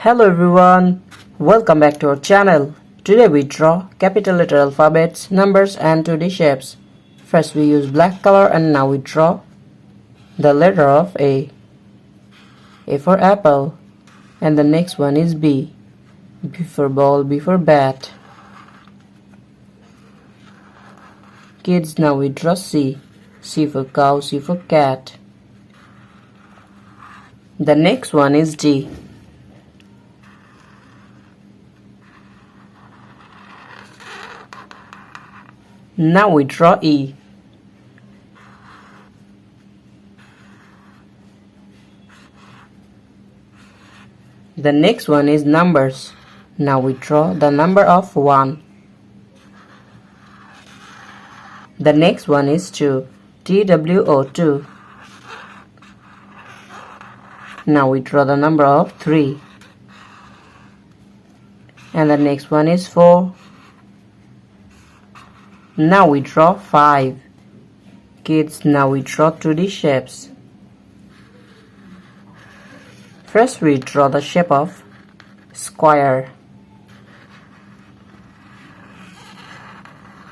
Hello everyone, welcome back to our channel. Today we draw capital letter alphabets, numbers and 2D shapes. First we use black color and now we draw the letter of A. A for apple. And the next one is B. B for ball, B for bat. Kids, now we draw C. C for cow, C for cat. The next one is D. Now we draw E. The next one is numbers. Now we draw the number of 1. The next one is 2. TWO 2. Now we draw the number of 3. And the next one is 4. Now we draw 5. Kids, now we draw 2D shapes. First we draw the shape of square.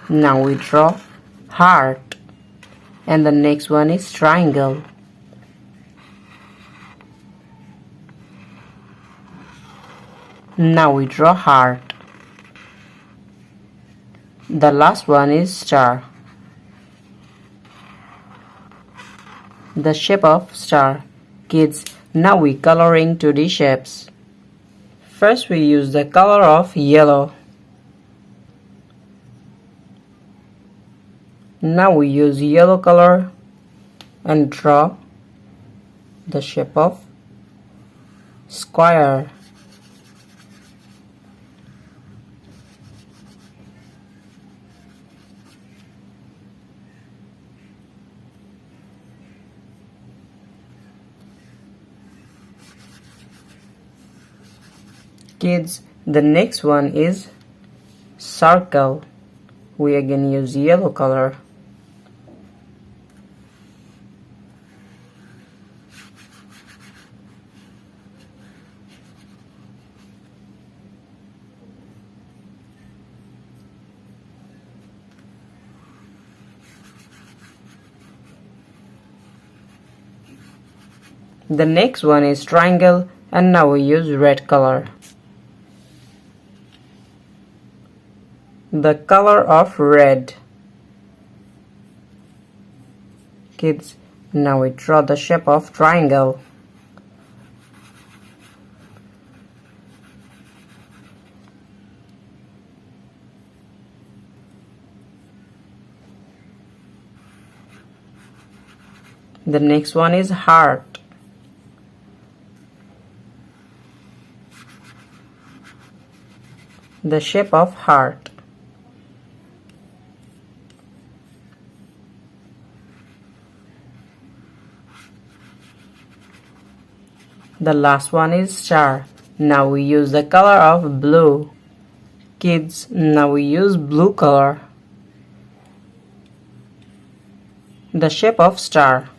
Now we draw heart. And the next one is triangle. Now we draw heart. The last one is star. The shape of star. Kids, now we coloring 2D shapes. First we use the color of yellow. Now we use yellow color and draw the shape of square. Kids, the next one is circle. We again use yellow color. The next one is triangle, and now we use red color. The color of red. Kids, now we draw the shape of triangle. The next one is heart. The shape of heart. The last one is star. Now we use the color of blue. Kids, now we use blue color. The shape of star.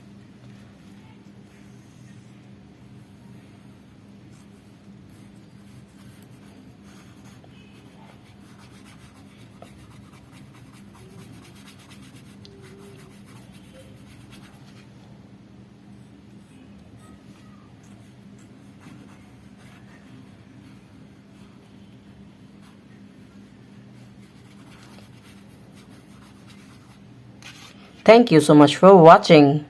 Thank you so much for watching.